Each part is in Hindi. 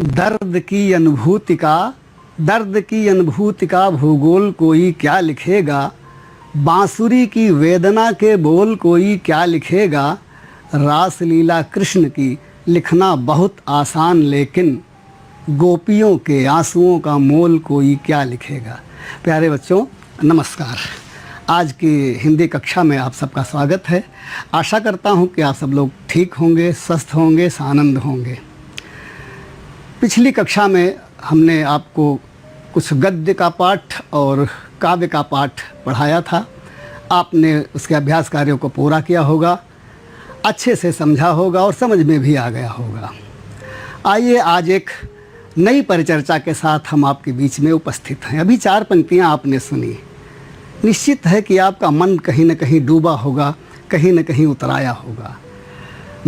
दर्द की अनुभूति का भूगोल कोई क्या लिखेगा। बांसुरी की वेदना के बोल कोई क्या लिखेगा। रास लीला कृष्ण की लिखना बहुत आसान, लेकिन गोपियों के आंसुओं का मोल कोई क्या लिखेगा। प्यारे बच्चों, नमस्कार। आज की हिंदी कक्षा में आप सबका स्वागत है। आशा करता हूं कि आप सब लोग ठीक होंगे, स्वस्थ होंगे, सानंद होंगे। पिछली कक्षा में हमने आपको कुछ गद्य का पाठ और काव्य का पाठ पढ़ाया था। आपने उसके अभ्यास कार्यों को पूरा किया होगा, अच्छे से समझा होगा और समझ में भी आ गया होगा। आइए आज एक नई परिचर्चा के साथ हम आपके बीच में उपस्थित हैं। अभी 4 पंक्तियाँ आपने सुनी। निश्चित है कि आपका मन कहीं न कहीं डूबा होगा, कहीं न कहीं उतराया होगा।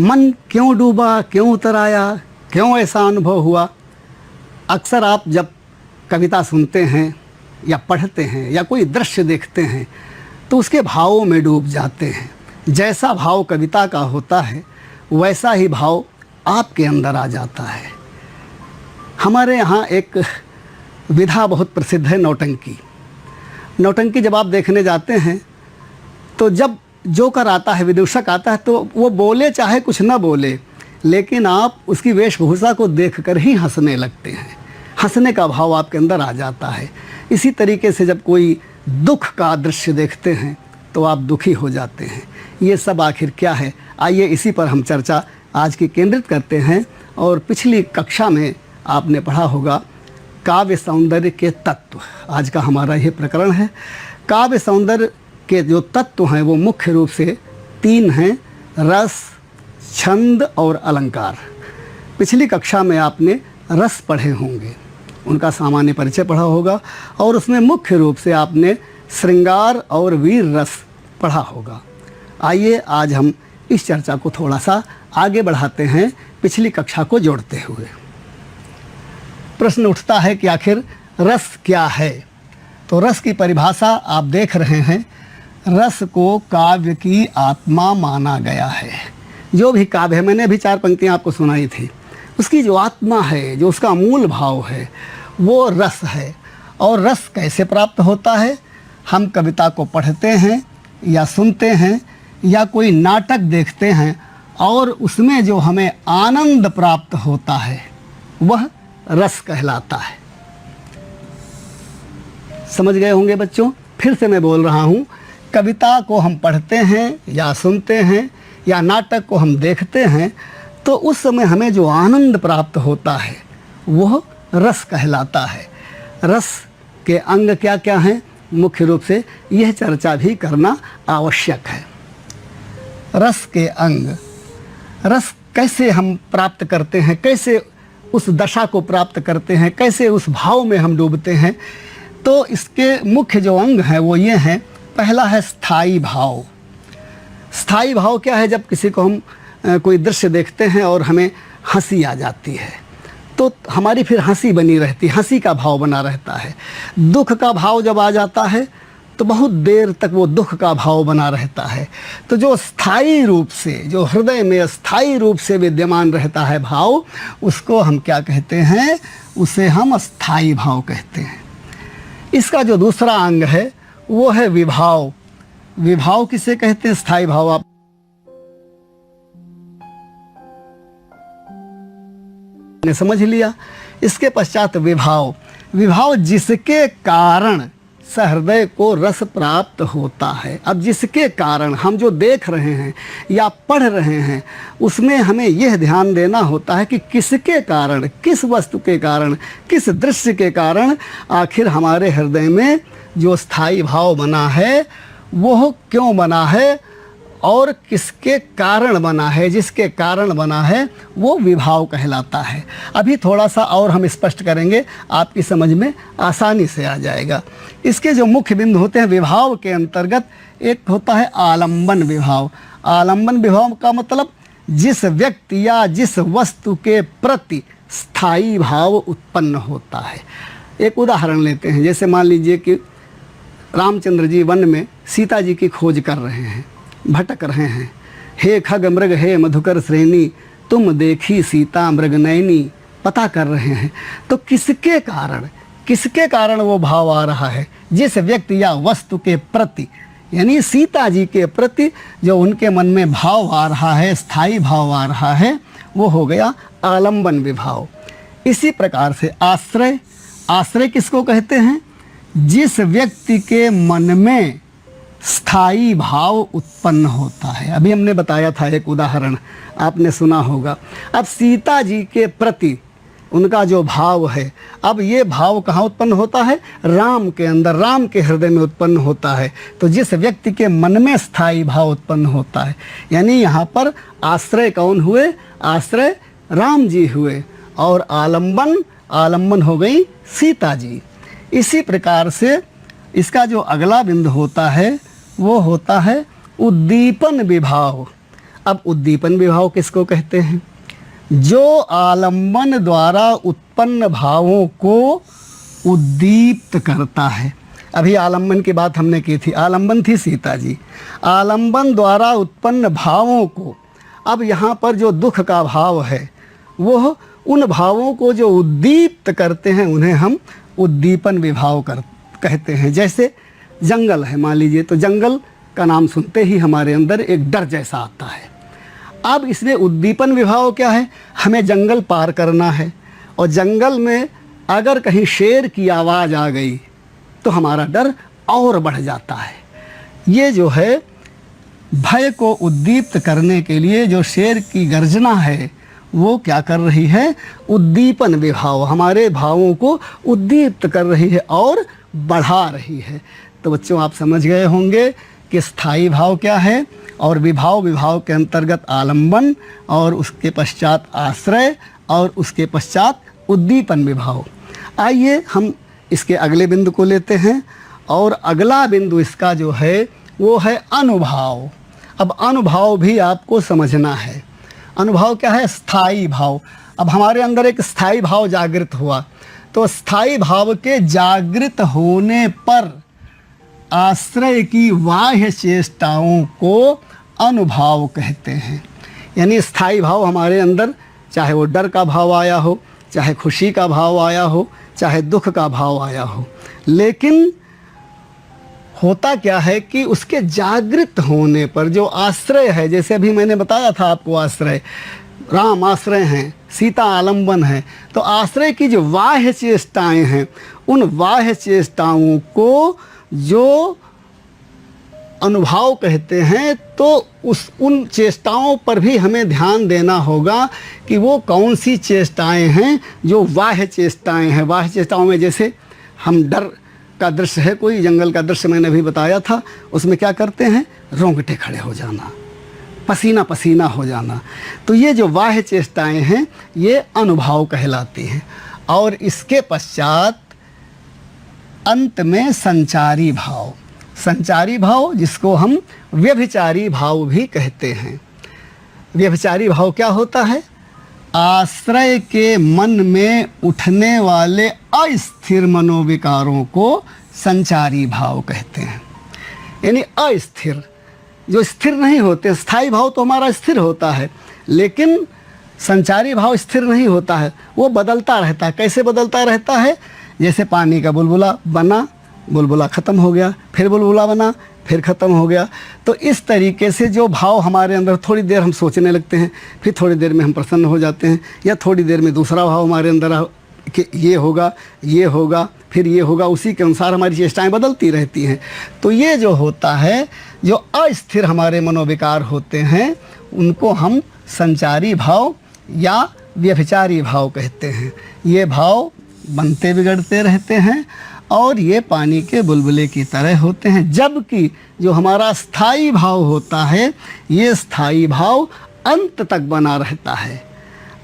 मन क्यों डूबा, क्यों उतराया, क्यों ऐसा अनुभव हुआ? अक्सर आप जब कविता सुनते हैं या पढ़ते हैं या कोई दृश्य देखते हैं तो उसके भावों में डूब जाते हैं। जैसा भाव कविता का होता है वैसा ही भाव आपके अंदर आ जाता है। हमारे यहाँ एक विधा बहुत प्रसिद्ध है, नौटंकी। नौटंकी जब आप देखने जाते हैं तो जब जोकर आता है, विदूषक आता है, तो वो बोले चाहे कुछ ना बोले, लेकिन आप उसकी वेशभूषा को देखकर ही हंसने लगते हैं। हंसने का भाव आपके अंदर आ जाता है। इसी तरीके से जब कोई दुख का दृश्य देखते हैं तो आप दुखी हो जाते हैं। ये सब आखिर क्या है? आइए इसी पर हम चर्चा आज की केंद्रित करते हैं। और पिछली कक्षा में आपने पढ़ा होगा काव्य सौंदर्य के तत्व। आज का हमारा ये प्रकरण है। काव्य सौंदर्य के जो तत्व हैं वो मुख्य रूप से 3 हैं: रस, छंद और अलंकार। पिछली कक्षा में आपने रस पढ़े होंगे, उनका सामान्य परिचय पढ़ा होगा और उसमें मुख्य रूप से आपने श्रृंगार और वीर रस पढ़ा होगा। आइए आज हम इस चर्चा को थोड़ा सा आगे बढ़ाते हैं, पिछली कक्षा को जोड़ते हुए। प्रश्न उठता है कि आखिर रस क्या है? तो रस की परिभाषा आप देख रहे हैं। रस को काव्य की आत्मा माना गया है। जो भी काव्य है, मैंने भी 4 पंक्तियाँ आपको सुनाई थी, उसकी जो आत्मा है, जो उसका मूल भाव है, वो रस है। और रस कैसे प्राप्त होता है? हम कविता को पढ़ते हैं या सुनते हैं या कोई नाटक देखते हैं और उसमें जो हमें आनंद प्राप्त होता है वह रस कहलाता है। समझ गए होंगे बच्चों? फिर से मैं बोल रहा हूँ, कविता को हम पढ़ते हैं या सुनते हैं या नाटक को हम देखते हैं तो उस समय हमें जो आनंद प्राप्त होता है वह रस कहलाता है। रस के अंग क्या क्या हैं? मुख्य रूप से यह चर्चा भी करना आवश्यक है। रस के अंग, रस कैसे हम प्राप्त करते हैं, कैसे उस दशा को प्राप्त करते हैं, कैसे उस भाव में हम डूबते हैं? तो इसके मुख्य जो अंग हैं वो ये हैं। पहला है स्थायी भाव। स्थायी भाव क्या है? जब किसी को हम कोई दृश्य देखते हैं और हमें हंसी आ जाती है तो हमारी फिर हंसी बनी रहती है, हंसी का भाव बना रहता है। दुख का भाव जब आ जाता है तो बहुत देर तक वो दुख का भाव बना रहता है। तो जो स्थायी रूप से, जो हृदय में स्थायी रूप से विद्यमान रहता है भाव, उसको हम क्या कहते हैं? उसे हम स्थायी भाव कहते हैं। इसका जो दूसरा अंग है वो है विभाव। विभाव किसे कहते हैं? स्थायी भाव आप ने समझ लिया। इसके पश्चात विभाव। विभाव जिसके कारण सहृदय को रस प्राप्त होता है। अब जिसके कारण, हम जो देख रहे हैं या पढ़ रहे हैं, उसमें हमें यह ध्यान देना होता है कि किसके कारण, किस वस्तु के कारण, किस दृश्य के कारण आखिर हमारे हृदय में जो स्थायी भाव बना है वह क्यों बना है और किसके कारण बना है। जिसके कारण बना है वो विभाव कहलाता है। अभी थोड़ा सा और हम स्पष्ट करेंगे, आपकी समझ में आसानी से आ जाएगा। इसके जो मुख्य बिंदु होते हैं विभाव के अंतर्गत, एक होता है आलंबन विभाव। आलंबन विभाव का मतलब जिस व्यक्ति या जिस वस्तु के प्रति स्थायी भाव उत्पन्न होता है। एक उदाहरण लेते हैं, जैसे मान लीजिए कि रामचंद्र जी वन में सीता जी की खोज कर रहे हैं, भटक रहे हैं। हे खग मृग हे मधुकर श्रेणी, तुम देखी सीता मृग नयनी, पता कर रहे हैं। तो किसके कारण वो भाव आ रहा है? जिस व्यक्ति या वस्तु के प्रति, यानी सीता जी के प्रति जो उनके मन में भाव आ रहा है, स्थायी भाव आ रहा है, वो हो गया आलंबन विभाव। इसी प्रकार से आश्रय किसको कहते हैं? जिस व्यक्ति के मन में स्थायी भाव उत्पन्न होता है। अभी हमने बताया था एक उदाहरण, आपने सुना होगा। अब सीता जी के प्रति उनका जो भाव है, अब ये भाव कहाँ उत्पन्न होता है? राम के अंदर, राम के हृदय में उत्पन्न होता है। तो जिस व्यक्ति के मन में स्थायी भाव उत्पन्न होता है, यानी यहाँ पर आश्रय कौन हुए? आश्रय राम जी हुए, और आलंबन हो गई सीता जी। इसी प्रकार से इसका जो अगला बिंदु होता है वो होता है उद्दीपन विभाव। अब उद्दीपन विभाव किसको कहते हैं? जो आलंबन द्वारा उत्पन्न भावों को उद्दीप्त करता है। अभी आलंबन की बात हमने की थी, आलंबन थी सीता जी। आलंबन द्वारा उत्पन्न भावों को, अब यहाँ पर जो दुख का भाव है वो उन भावों को जो उद्दीप्त करते हैं उन्हें हम उद्दीपन विभाव कहते हैं। जैसे जंगल है, मान लीजिए, तो जंगल का नाम सुनते ही हमारे अंदर एक डर जैसा आता है। अब इसमें उद्दीपन विभाव क्या है? हमें जंगल पार करना है, और जंगल में अगर कहीं शेर की आवाज़ आ गई तो हमारा डर और बढ़ जाता है। ये जो है भय को उद्दीप्त करने के लिए जो शेर की गर्जना है वो क्या कर रही है? उद्दीपन विभाव, हमारे भावों को उद्दीप्त कर रही है और बढ़ा रही है। तो बच्चों, आप समझ गए होंगे कि स्थायी भाव क्या है, और विभाव के अंतर्गत आलंबन, और उसके पश्चात आश्रय, और उसके पश्चात उद्दीपन विभाव। आइए हम इसके अगले बिंदु को लेते हैं, और अगला बिंदु इसका जो है वो है अनुभाव। अब अनुभाव भी आपको समझना है। अनुभाव क्या है? स्थायी भाव। अब हमारे अंदर एक स्थायी भाव जागृत हुआ, तो स्थायी भाव के जागृत होने पर आश्रय की बाह्य चेष्टाओं को अनुभाव कहते हैं। यानी स्थायी भाव हमारे अंदर, चाहे वो डर का भाव आया हो, चाहे खुशी का भाव आया हो, चाहे दुख का भाव आया हो, लेकिन होता क्या है कि उसके जागृत होने पर जो आश्रय है, जैसे अभी मैंने बताया था आपको, आश्रय राम आश्रय हैं, सीता आलंबन है, तो आश्रय की जो बाह्य चेष्टाएं हैं, उन बाह्य चेष्टाओं को जो अनुभाव कहते हैं, तो उन चेष्टाओं पर भी हमें ध्यान देना होगा कि वो कौन सी चेष्टाएं हैं जो बाह्य चेष्टाएं हैं। बाह्य चेष्टाओं में जैसे हम डर का दृश्य है, कोई जंगल का दृश्य मैंने अभी बताया था, उसमें क्या करते हैं? रोंगटे खड़े हो जाना, पसीना पसीना हो जाना। तो ये जो बाह्य चेष्टाएं हैं ये अनुभाव कहलाती हैं। और इसके पश्चात अंत में संचारी भाव, जिसको हम व्यभिचारी भाव भी कहते हैं। व्यभिचारी भाव क्या होता है? आश्रय के मन में उठने वाले अस्थिर मनोविकारों को संचारी भाव कहते हैं। यानी अस्थिर, जो स्थिर नहीं होते। स्थायी भाव तो हमारा स्थिर होता है, लेकिन संचारी भाव स्थिर नहीं होता है, वो बदलता रहता है। कैसे बदलता रहता है? जैसे पानी का बुलबुला बना, बुलबुला ख़त्म हो गया, फिर बुलबुला बना, फिर ख़त्म हो गया। तो इस तरीके से जो भाव हमारे अंदर, थोड़ी देर हम सोचने लगते हैं, फिर थोड़ी देर में हम प्रसन्न हो जाते हैं, या थोड़ी देर में दूसरा भाव हमारे अंदर कि ये होगा, फिर ये होगा, उसी के अनुसार हमारी चेष्टाएं बदलती रहती हैं। तो ये जो होता है, जो अस्थिर हमारे मनोविकार होते हैं, उनको हम संचारी भाव या व्यभिचारी भाव कहते हैं। ये भाव बनते बिगड़ते रहते हैं और ये पानी के बुलबुले की तरह होते हैं। जबकि जो हमारा स्थायी भाव होता है, ये स्थायी भाव अंत तक बना रहता है।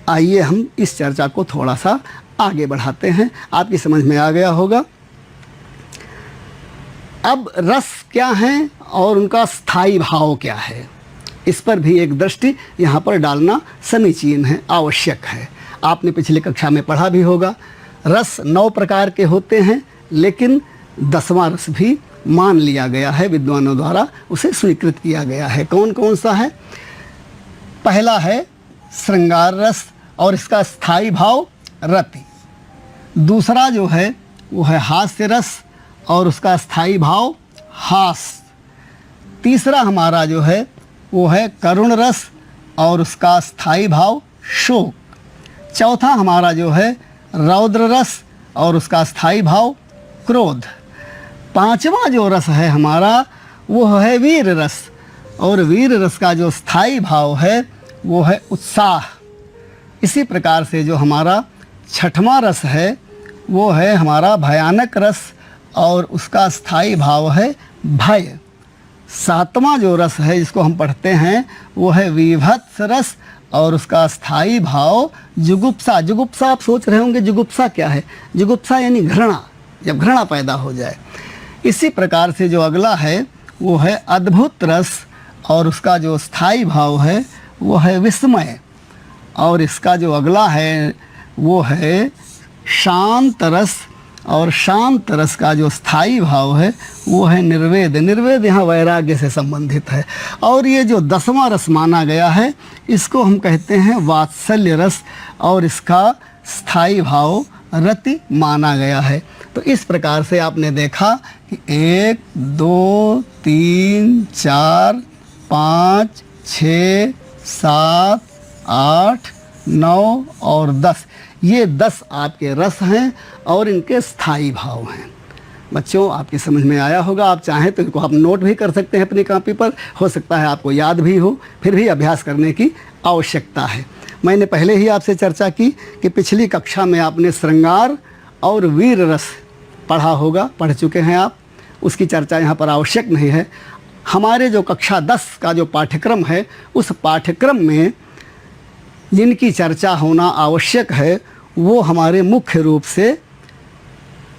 आइए हम इस चर्चा को थोड़ा सा आगे बढ़ाते हैं, आपकी समझ में आ गया होगा। अब रस क्या है और उनका स्थायी भाव क्या है, इस पर भी एक दृष्टि यहाँ पर डालना समीचीन है, आवश्यक है। आपने पिछली कक्षा में पढ़ा भी होगा, रस 9 प्रकार के होते हैं, लेकिन 10वां रस भी मान लिया गया है, विद्वानों द्वारा उसे स्वीकृत किया गया है। कौन कौन सा है? पहला है श्रृंगार रस और इसका स्थायी भाव रति। दूसरा जो है वो है हास्य रस और उसका स्थायी भाव हास। तीसरा हमारा जो है वो है करुण रस और उसका स्थायी भाव शोक। चौथा हमारा जो है रौद्र रस और उसका स्थायी भाव क्रोध। पांचवा जो रस है हमारा वो है वीर रस और वीर रस का जो स्थायी भाव है वो है उत्साह। इसी प्रकार से जो हमारा छठवां रस है वो है हमारा भयानक रस और उसका स्थायी भाव है भय। सातवां जो रस है जिसको हम पढ़ते हैं वो है विभत्स रस और उसका स्थायी भाव जुगुप्सा। जुगुप्सा आप सोच रहे होंगे जुगुप्सा क्या है? जुगुप्सा यानी घृणा, जब घृणा पैदा हो जाए। इसी प्रकार से जो अगला है वो है अद्भुत रस और उसका जो स्थायी भाव है वो है विस्मय। और इसका जो अगला है वो है शांत रस और शांत रस का जो स्थायी भाव है वो है निर्वेद। निर्वेद यहाँ वैराग्य से संबंधित है। और ये जो 10वां रस माना गया है इसको हम कहते हैं वात्सल्य रस और इसका स्थायी भाव रति माना गया है। तो इस प्रकार से आपने देखा कि 1, 2, 3, 4, 5, 6, 7, 8, 9 और 10, ये 10 आपके रस हैं और इनके स्थायी भाव हैं। बच्चों आपकी समझ में आया होगा। आप चाहें तो इनको आप नोट भी कर सकते हैं अपनी कॉपी पर, हो सकता है आपको याद भी हो, फिर भी अभ्यास करने की आवश्यकता है। मैंने पहले ही आपसे चर्चा की कि पिछली कक्षा में आपने श्रृंगार और वीर रस पढ़ा होगा, पढ़ चुके हैं आप, उसकी चर्चा यहाँ पर आवश्यक नहीं है। हमारे जो कक्षा 10 का जो पाठ्यक्रम है उस पाठ्यक्रम में जिनकी चर्चा होना आवश्यक है वो हमारे मुख्य रूप से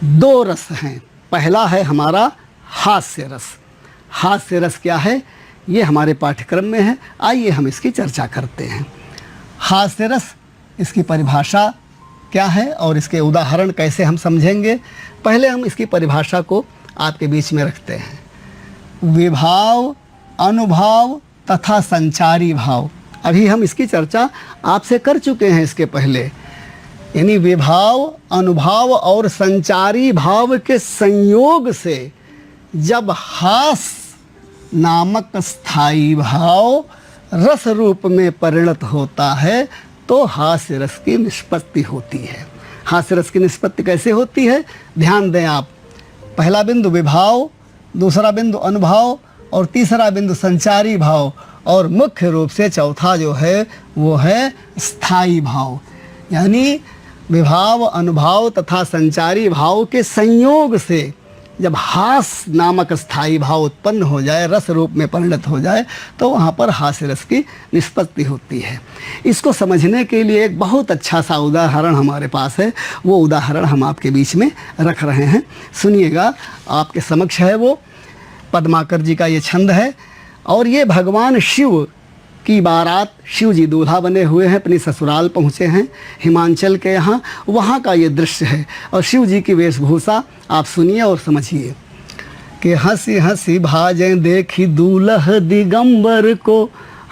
2 रस हैं। पहला है हमारा हास्य रस। हास्य रस क्या है ये हमारे पाठ्यक्रम में है, आइए हम इसकी चर्चा करते हैं। हास्य रस, इसकी परिभाषा क्या है और इसके उदाहरण कैसे हम समझेंगे। पहले हम इसकी परिभाषा को आपके बीच में रखते हैं। विभाव, अनुभाव तथा संचारी भाव, अभी हम इसकी चर्चा आपसे कर चुके हैं इसके पहले। यानी विभाव, अनुभाव और संचारी भाव के संयोग से जब हास नामक स्थायी भाव रस रूप में परिणत होता है तो हास्य रस की निष्पत्ति होती है। हास्य रस की निष्पत्ति कैसे होती है ध्यान दें आप। पहला बिंदु विभाव, दूसरा बिंदु अनुभाव और तीसरा बिंदु संचारी भाव और मुख्य रूप से चौथा जो है वो है स्थायी भाव। यानी विभाव, अनुभाव तथा संचारी भाव के संयोग से जब हास नामक स्थायी भाव उत्पन्न हो जाए, रस रूप में परिणत हो जाए, तो वहाँ पर हास्य रस की निष्पत्ति होती है। इसको समझने के लिए एक बहुत अच्छा सा उदाहरण हमारे पास है, वो उदाहरण हम आपके बीच में रख रहे हैं। सुनिएगा, आपके समक्ष है वो पद्माकर जी का ये छंद है और ये भगवान शिव की बारात, शिव जी दूल्हा बने हुए हैं, अपनी ससुराल पहुँचे हैं हिमाचल के यहाँ, वहाँ का ये दृश्य है। और शिव जी की वेशभूषा आप सुनिए और समझिए कि हंसी हंसी भाजें देखी दूल्हा दिगंबर को,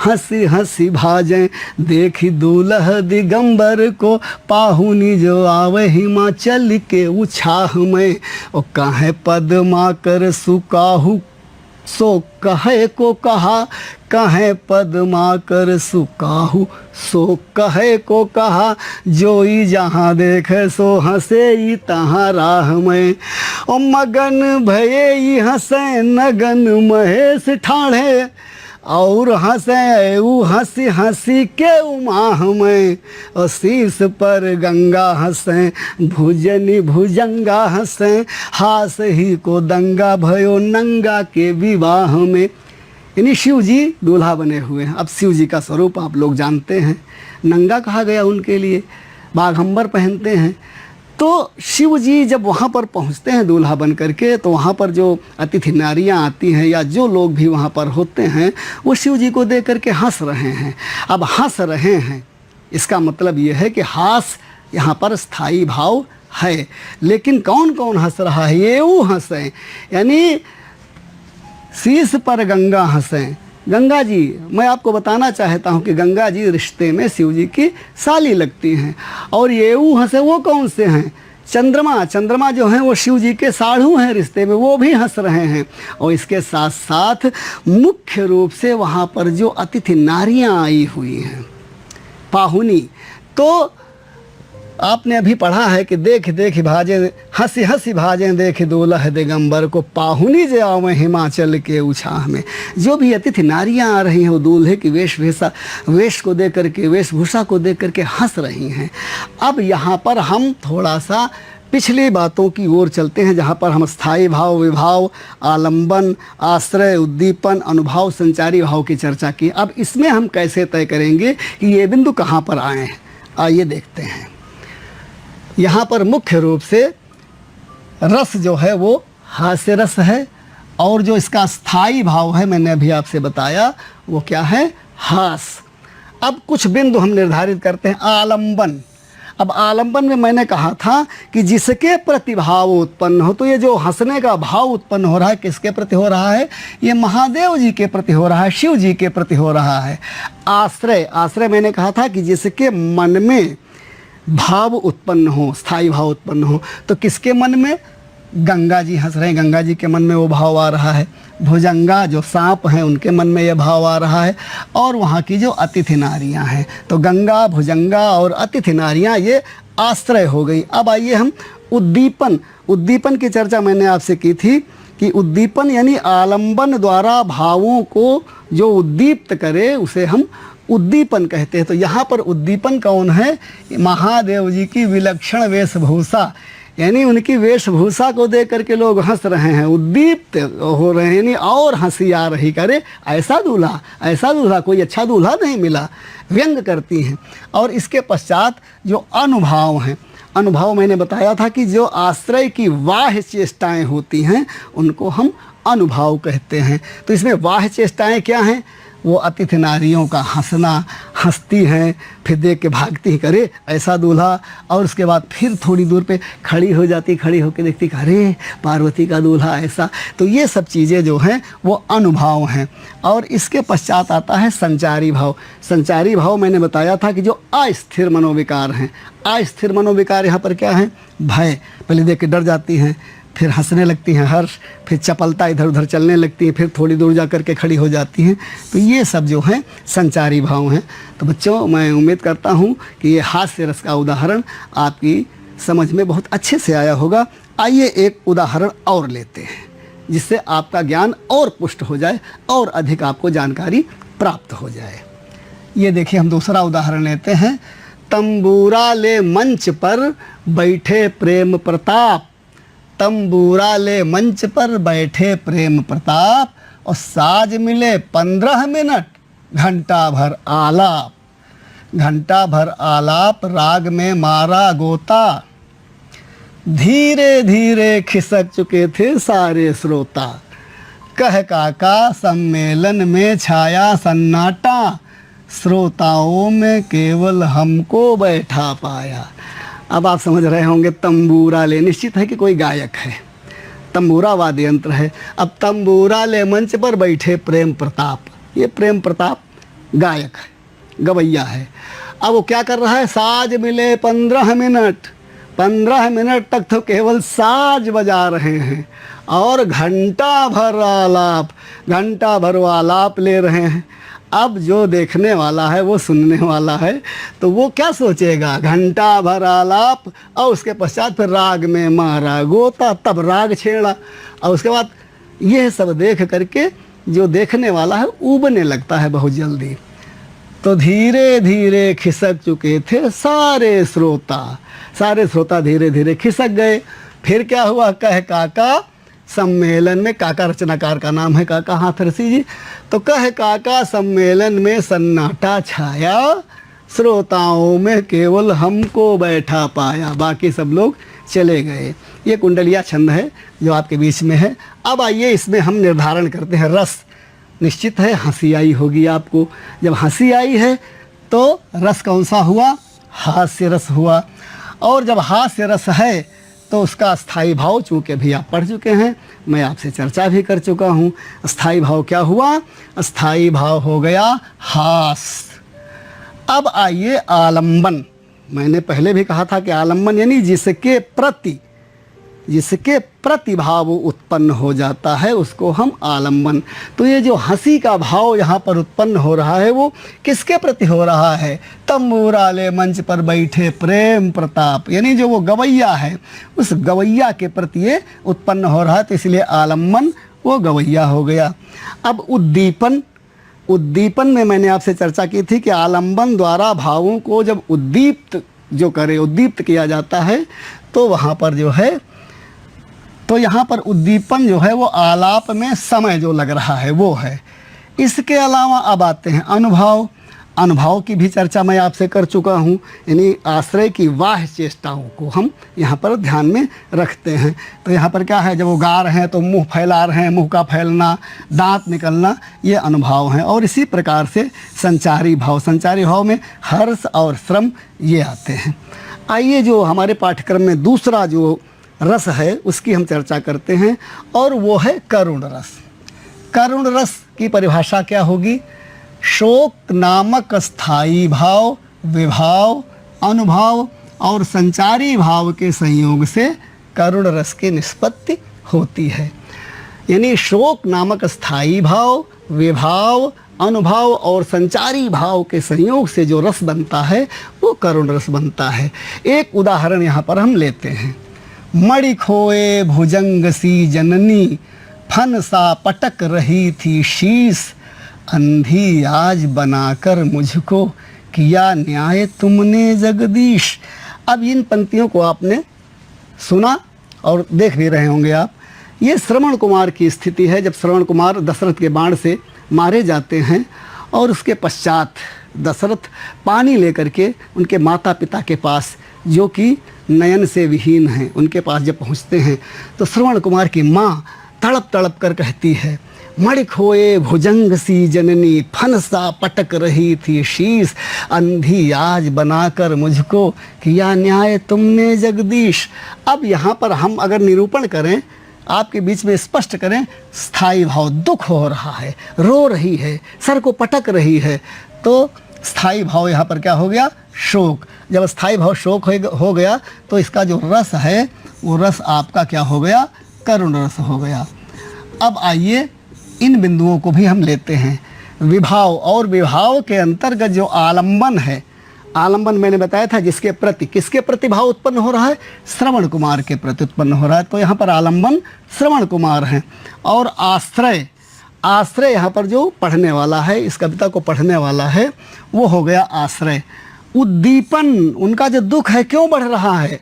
हंसी हंसी भाजें देखी दूल्हा दिगंबर को, पाहुनी जो आवे हिमाचल के उछाह में, ओ काहे पद्मा कर सुकाहू सो कहे को कहा, कहे पद्मा कर सुकाहू सो कहे को कहा, जोई जहाँ देखे सो हंसे ई तहाँ राह में, ओ मगन भये ई हंसे नगन महेश ठाणे, और हंसे ऊ हंसी हंसी के उमाह में, और शीश पर गंगा हंसे भुजनी भुजंगा हंसे, हास ही को दंगा भयो नंगा के विवाह में। यानी शिव जी दूल्हा बने हुए हैं। अब शिव जी का स्वरूप आप लोग जानते हैं, नंगा कहा गया उनके लिए, बाघंबर पहनते हैं। तो शिव जी जब वहाँ पर पहुँचते हैं दूल्हा बन करके, तो वहाँ पर जो अतिथि नारियाँ आती हैं या जो लोग भी वहाँ पर होते हैं वो शिव जी को देख करके हंस रहे हैं। अब हंस रहे हैं इसका मतलब ये है कि हास यहाँ पर स्थायी भाव है। लेकिन कौन कौन हंस रहा है? ये वो हंसें, यानी शीश पर गंगा हंसें, गंगा जी, मैं आपको बताना चाहता हूँ कि गंगा जी रिश्ते में शिव जी की साली लगती हैं। और ये ऊ हंसे वो कौन से हैं? चंद्रमा। चंद्रमा जो हैं वो शिव जी के साढ़ू हैं रिश्ते में, वो भी हंस रहे हैं। और इसके साथ साथ मुख्य रूप से वहाँ पर जो अतिथि नारियाँ आई हुई हैं, पाहुनी, तो आपने अभी पढ़ा है कि देख देख भाजे हंसी हंसी भाजें देख दूल्हा दिगंबर को, पाहुनी जे आवे हिमाचल के उछाह में। जो भी अतिथि नारियां आ रही हैं वो दूल्हे की वेश को देख करके, वेशभूषा को देख करके हंस रही हैं। अब यहाँ पर हम थोड़ा सा पिछली बातों की ओर चलते हैं, जहाँ पर हम स्थायी भाव, विभाव, आलंबन, आश्रय, उद्दीपन, अनुभाव, संचारी भाव की चर्चा की। अब इसमें हम कैसे तय करेंगे कि ये बिंदु कहाँ पर आए हैं? आइए देखते हैं। यहाँ पर मुख्य रूप से रस जो है वो हास्य रस है, और जो इसका स्थायी भाव है मैंने अभी आपसे बताया वो क्या है? हास। अब कुछ बिंदु हम निर्धारित करते हैं। आलंबन। अब आलंबन में मैंने कहा था कि जिसके प्रति भाव उत्पन्न हो, तो ये जो हंसने का भाव उत्पन्न हो रहा है किसके प्रति हो रहा है? ये महादेव जी के प्रति हो रहा है, शिव जी के प्रति हो रहा है। आश्रय। आश्रय मैंने कहा था कि जिसके मन में भाव उत्पन्न हो, स्थायी भाव उत्पन्न हो, तो किसके मन में? गंगा जी हंस रहे हैं, गंगा जी के मन में वो भाव आ रहा है। भुजंगा जो सांप हैं उनके मन में ये भाव आ रहा है। और वहाँ की जो अतिथि नारियाँ हैं, तो गंगा, भुजंगा और अतिथि नारियाँ ये आश्रय हो गई। अब आइए हम उद्दीपन। उद्दीपन की चर्चा मैंने आपसे की थी कि उद्दीपन यानी आलंबन द्वारा भावों को जो उद्दीप्त करे उसे हम उद्दीपन कहते हैं। तो यहाँ पर उद्दीपन कौन है? महादेव जी की विलक्षण वेशभूषा, यानी उनकी वेशभूषा को देख करके लोग हंस रहे हैं, उद्दीप्त हो रहे हैं, यानी और हंसी आ रही, करे ऐसा दूल्हा, ऐसा दूल्हा, कोई अच्छा दूल्हा नहीं मिला, व्यंग करती हैं। और इसके पश्चात जो अनुभाव हैं, अनुभाव मैंने बताया था कि जो आश्रय की बाह्य चेष्टाएँ होती हैं उनको हम अनुभाव कहते हैं। तो इसमें बाह्य चेष्टाएँ क्या हैं? वो अतिथि नारियों का हंसना, हंसती हैं, फिर देख के भागती, करे ऐसा दूल्हा, और उसके बाद फिर थोड़ी दूर पे खड़ी हो जाती, खड़ी होकर देखती, अरे पार्वती का दूल्हा ऐसा। तो ये सब चीज़ें जो हैं वो अनुभाव हैं। और इसके पश्चात आता है संचारी भाव। संचारी भाव मैंने बताया था कि जो अस्थिर मनोविकार हैं। अस्थिर मनोविकार यहाँ पर क्या है? भय। पहले देख के डर जाती हैं, फिर हंसने लगती हैं, हर्ष, फिर चपलता, इधर उधर चलने लगती हैं, फिर थोड़ी दूर जा कर के खड़ी हो जाती हैं। तो ये सब जो हैं संचारी भाव हैं। तो बच्चों, मैं उम्मीद करता हूँ कि ये हास्य रस का उदाहरण आपकी समझ में बहुत अच्छे से आया होगा। आइए एक उदाहरण और लेते हैं जिससे आपका ज्ञान और पुष्ट हो जाए और अधिक आपको जानकारी प्राप्त हो जाए। ये देखिए, हम दूसरा उदाहरण लेते हैं। तंबूरा ले मंच पर बैठे प्रेम प्रताप, तंबूरा ले मंच पर बैठे प्रेम प्रताप, और साज मिले 15 मिनट, घंटा भर आलाप, घंटा भर आलाप, राग में मारा गोता, धीरे धीरे खिसक चुके थे सारे श्रोता, कह काका सम्मेलन में छाया सन्नाटा, श्रोताओं में केवल हमको बैठा पाया। अब आप समझ रहे होंगे, तंबूरा ले, निश्चित है कि कोई गायक है, तंबूरा वाद्य यंत्र है। अब तंबूरा ले मंच पर बैठे प्रेम प्रताप, ये प्रेम प्रताप गायक है, गवैया है। अब वो क्या कर रहा है? साज मिले 15 मिनट, 15 मिनट तक तो केवल साज बजा रहे हैं, और घंटा भर आलाप, घंटा भर आलाप ले रहे हैं। अब जो देखने वाला है, वो सुनने वाला है, तो वो क्या सोचेगा? घंटा भर आलाप, और उसके पश्चात फिर राग में मारा गोता, तब राग छेड़ा, और उसके बाद यह सब देख करके जो देखने वाला है ऊबने लगता है बहुत जल्दी। तो धीरे धीरे खिसक चुके थे सारे श्रोता, सारे श्रोता धीरे धीरे खिसक गए। फिर क्या हुआ? कह काका सम्मेलन में, काका रचनाकार का नाम है, काका हाथरसी जी। तो कह काका सम्मेलन में सन्नाटा छाया, श्रोताओं में केवल हमको बैठा पाया, बाकी सब लोग चले गए। ये कुंडलिया छंद है जो आपके बीच में है। अब आइए इसमें हम निर्धारण करते हैं रस। निश्चित है हंसी आई होगी आपको। जब हंसी आई है तो रस कौन सा हुआ? हास्य रस हुआ। और जब हास्य रस है तो उसका स्थाई भाव चूँकि भी आप पढ़ चुके हैं, मैं आपसे चर्चा भी कर चुका हूँ। स्थाई भाव क्या हुआ? स्थाई भाव हो गया हास। अब आइए आलंबन। मैंने पहले भी कहा था कि आलंबन यानी जिसके प्रति भाव उत्पन्न हो जाता है उसको हम आलंबन। तो ये जो हंसी का भाव यहाँ पर उत्पन्न हो रहा है वो किसके प्रति हो रहा है? तंबूराले मंच पर बैठे प्रेम प्रताप, यानी जो वो गवैया है उस गवैया के प्रति ये उत्पन्न हो रहा है, तो इसलिए आलंबन वो गवैया हो गया। अब उद्दीपन में मैंने आपसे चर्चा की थी कि आलंबन द्वारा भावों को जब उद्दीप्त किया जाता है तो वहाँ पर जो है, तो यहाँ पर उद्दीपन जो है वो आलाप में समय जो लग रहा है वो है। इसके अलावा अब आते हैं अनुभाव की भी चर्चा मैं आपसे कर चुका हूँ, यानी आश्रय की बाह्य चेष्टाओं को हम यहाँ पर ध्यान में रखते हैं। तो यहाँ पर क्या है, जब वो गा रहे हैं तो मुंह फैला रहे हैं, मुंह का फैलना, दांत निकलना, ये अनुभाव हैं। और इसी प्रकार से संचारी भाव में हर्ष और श्रम ये आते हैं। आइए जो हमारे पाठ्यक्रम में दूसरा जो रस है उसकी हम चर्चा करते हैं, और वो है करुण रस। करुण रस की परिभाषा क्या होगी? शोक नामक स्थायी भाव, विभाव, अनुभाव और संचारी भाव के संयोग से करुण रस की निष्पत्ति होती है। यानी शोक नामक स्थायी भाव, विभाव, अनुभव और संचारी भाव के संयोग से जो रस बनता है वो करुण रस बनता है। एक उदाहरण यहाँ पर हम लेते हैं। मणि खोए भुजंग सी जननी, फन सा पटक रही थी शीस, अंधी आज बनाकर मुझको किया न्याय तुमने जगदीश। अब इन पंक्तियों को आपने सुना और देख भी रहे होंगे आप। ये श्रवण कुमार की स्थिति है, जब श्रवण कुमार दशरथ के बाण से मारे जाते हैं और उसके पश्चात दशरथ पानी लेकर के उनके माता पिता के पास, जो कि नयन से विहीन हैं, उनके पास जब पहुंचते हैं तो श्रवण कुमार की माँ तड़प तड़प कर कहती है, मणि खोए भुजंग सी जननी, फन सा पटक रही थी शीस, अंधी आज बनाकर मुझको किया न्याय तुमने जगदीश। अब यहाँ पर हम अगर निरूपण करें, आपके बीच में स्पष्ट करें, स्थायी भाव दुख हो रहा है, रो रही है, सर को पटक रही है, तो स्थायी भाव यहाँ पर क्या हो गया? शोक। जब स्थायी भाव शोक हो गया तो इसका जो रस है वो रस आपका क्या हो गया? करुण रस हो गया। अब आइए इन बिंदुओं को भी हम लेते हैं। विभाव और विभाव के अंतर्गत जो आलंबन है, आलंबन मैंने बताया था जिसके प्रति, किसके प्रति भाव उत्पन्न हो रहा है? श्रवण कुमार के प्रति उत्पन्न हो रहा है, तो यहाँ पर आलंबन श्रवण कुमार हैं। और आश्रय यहाँ पर जो पढ़ने वाला है, इस कविता को पढ़ने वाला है, वो हो गया आश्रय। उद्दीपन, उनका जो दुख है क्यों बढ़ रहा है?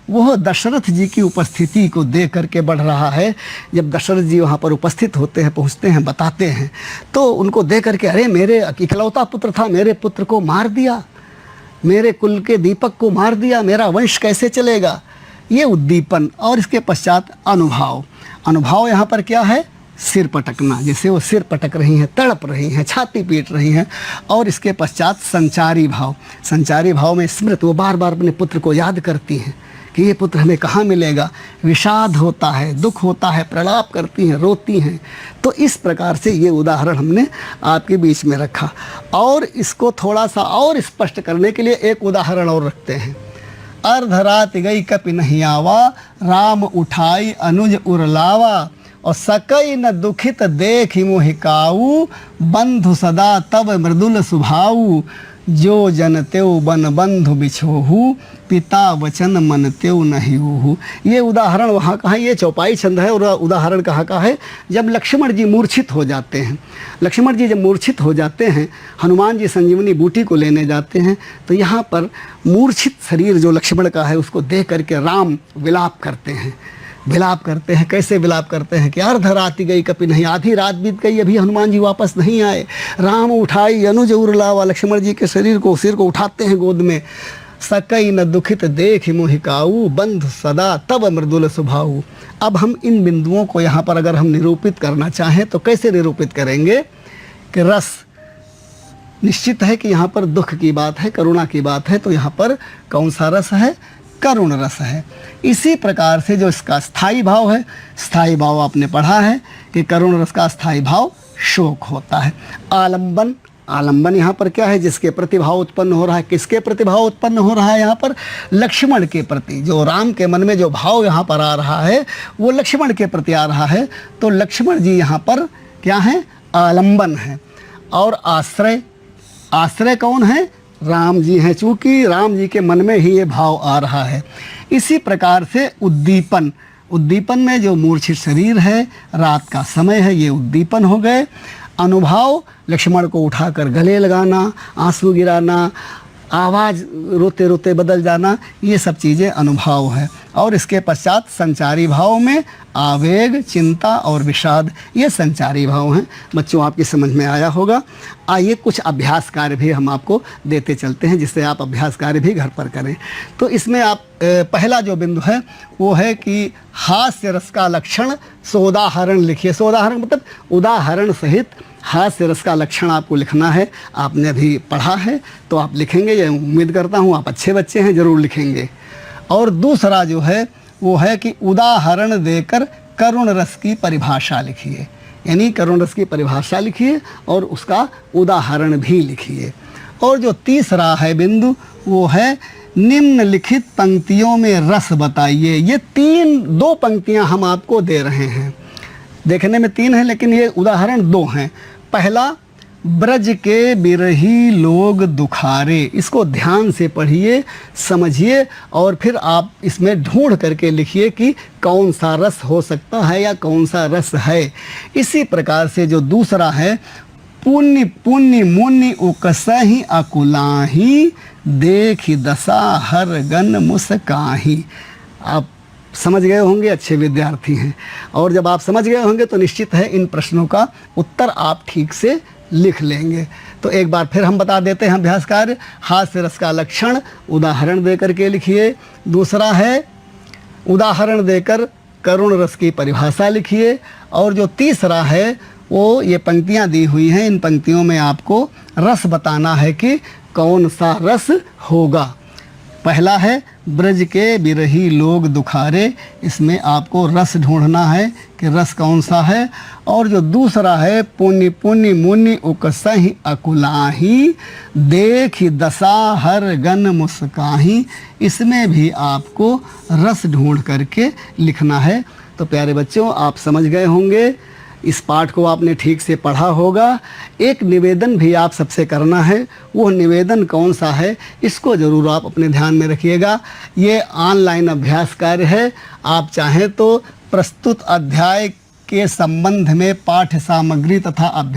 वह दशरथ जी की उपस्थिति को देख करके बढ़ रहा है। जब दशरथ जी वहाँ पर उपस्थित होते हैं, पहुँचते हैं, बताते हैं, तो उनको देख करके, अरे मेरे इकलौता पुत्र था, मेरे पुत्र को मार दिया, मेरे कुल के दीपक को मार दिया, मेरा वंश कैसे चलेगा? ये उद्दीपन। और इसके पश्चात अनुभाव यहाँ पर क्या है? सिर पटकना, जैसे वो सिर पटक रही हैं, तड़प रही हैं, छाती पीट रही हैं। और इसके पश्चात संचारी भाव में स्मृत, वो बार बार अपने पुत्र को याद करती हैं कि ये पुत्र हमें कहाँ मिलेगा। विषाद होता है, दुख होता है, प्रलाप करती हैं, रोती हैं। तो इस प्रकार से ये उदाहरण हमने आपके बीच में रखा। और इसको थोड़ा सा और स्पष्ट करने के लिए एक उदाहरण और रखते हैं। अर्धरात गई कपि नहीं आवा, राम उठाई अनुज उरलावा, और सकई न दुखित देख मोहि काऊ, बंधु सदा तब मृदुल सुभाऊ, जो जन त्यों बन बंधु बिछोहू, पिता वचन मन त्यों नहीं होहू। ये उदाहरण वहाँ का है, ये चौपाई छंद है। और उदाहरण कहाँ का है? जब लक्ष्मण जी मूर्छित हो जाते हैं, लक्ष्मण जी जब मूर्छित हो जाते हैं, हनुमान जी संजीवनी बूटी को लेने जाते हैं, तो यहाँ पर मूर्छित शरीर जो लक्ष्मण का है उसको देख करके राम विलाप करते हैं। कैसे विलाप करते हैं कि अर्धराति गई कपि नहीं, आधी रात बीत गई, अभी हनुमान जी वापस नहीं आए। राम उठाई अनुज उरलावा, लक्ष्मण जी के सिर को उठाते हैं गोद में। सकई न दुखित देख मोहि काऊ, बंधु सदा तब मृदुल सुभाऊ। अब हम इन बिंदुओं को यहाँ पर अगर हम निरूपित करना चाहें तो कैसे निरूपित करेंगे कि रस निश्चित है कि यहाँ पर दुख की बात है, करुणा की बात है, तो यहाँ पर कौन सा रस है? करुण रस है। इसी प्रकार से जो इसका स्थायी भाव है, स्थायी भाव आपने पढ़ा है कि करुण रस का स्थायी भाव शोक होता है। आलंबन, आलंबन यहाँ पर क्या है? जिसके प्रति भाव उत्पन्न हो रहा है। किसके प्रति भाव उत्पन्न हो रहा है? यहाँ पर लक्ष्मण के प्रति। जो राम के मन में जो भाव यहाँ पर आ रहा है वो लक्ष्मण के प्रति आ रहा है। तो लक्ष्मण जी यहाँ पर क्या है? आलंबन है। और आश्रय, आश्रय कौन है? राम जी हैं, चूँकि राम जी के मन में ही ये भाव आ रहा है। इसी प्रकार से उद्दीपन, उद्दीपन में जो मूर्छित शरीर है, रात का समय है, ये उद्दीपन हो गए। अनुभाव, लक्ष्मण को उठाकर गले लगाना, आंसू गिराना, आवाज़ रोते रोते बदल जाना, ये सब चीज़ें अनुभाव है। और इसके पश्चात संचारी भाव में आवेग, चिंता और विषाद, ये संचारी भाव हैं। बच्चों आपकी समझ में आया होगा। आइए कुछ अभ्यास कार्य भी हम आपको देते चलते हैं, जिससे आप अभ्यास कार्य भी घर पर करें। तो इसमें आप पहला जो बिंदु है वो है कि हास्य रस का लक्षण सोदाहरण लिखिए। सोदाहरण मतलब उदाहरण सहित हास्य रस का लक्षण आपको लिखना है। आपने अभी पढ़ा है तो आप लिखेंगे, ये उम्मीद करता हूँ आप अच्छे बच्चे हैं, ज़रूर लिखेंगे। और दूसरा जो है वो है कि उदाहरण देकर करुण रस की परिभाषा लिखिए, यानी करुण रस की परिभाषा लिखिए और उसका उदाहरण भी लिखिए। और जो तीसरा है बिंदु वो है निम्नलिखित पंक्तियों में रस बताइए। ये दो पंक्तियां हम आपको दे रहे हैं, देखने में 3 हैं लेकिन ये उदाहरण 2 हैं। पहला, ब्रज के बिरही लोग दुखारे, इसको ध्यान से पढ़िए, समझिए और फिर आप इसमें ढूंढ करके लिखिए कि कौन सा रस हो सकता है या कौन सा रस है। इसी प्रकार से जो दूसरा है, पुण्य पुण्य मुनि उकसहि अकुलाही, देखि दशा हर गन मुस्काही। आप समझ गए होंगे, अच्छे विद्यार्थी हैं। और जब आप समझ गए होंगे तो निश्चित है इन प्रश्नों का उत्तर आप ठीक से लिख लेंगे। तो एक बार फिर हम बता देते हैं अभ्यास कार्य। हास्य रस का लक्षण उदाहरण दे करके लिखिए। दूसरा है उदाहरण देकर करुण रस की परिभाषा लिखिए। और जो तीसरा है वो ये पंक्तियां दी हुई हैं, इन पंक्तियों में आपको रस बताना है कि कौन सा रस होगा। पहला है ब्रज के बिरही लोग दुखारे, इसमें आपको रस ढूंढना है कि रस कौन सा है। और जो दूसरा है पुण्य पुण्य मुनि उकसहि अकुलाही, देखि दशा हर गन मुस्काही, इसमें भी आपको रस ढूंढ करके लिखना है। तो प्यारे बच्चों आप समझ गए होंगे, इस पाठ को आपने ठीक से पढ़ा होगा। एक निवेदन भी आप सबसे करना है, वो निवेदन कौन सा है इसको ज़रूर आप अपने ध्यान में रखिएगा। ये ऑनलाइन अभ्यास कार्य है। आप चाहें तो प्रस्तुत अध्याय के संबंध में पाठ्य सामग्री तथा अभ्यास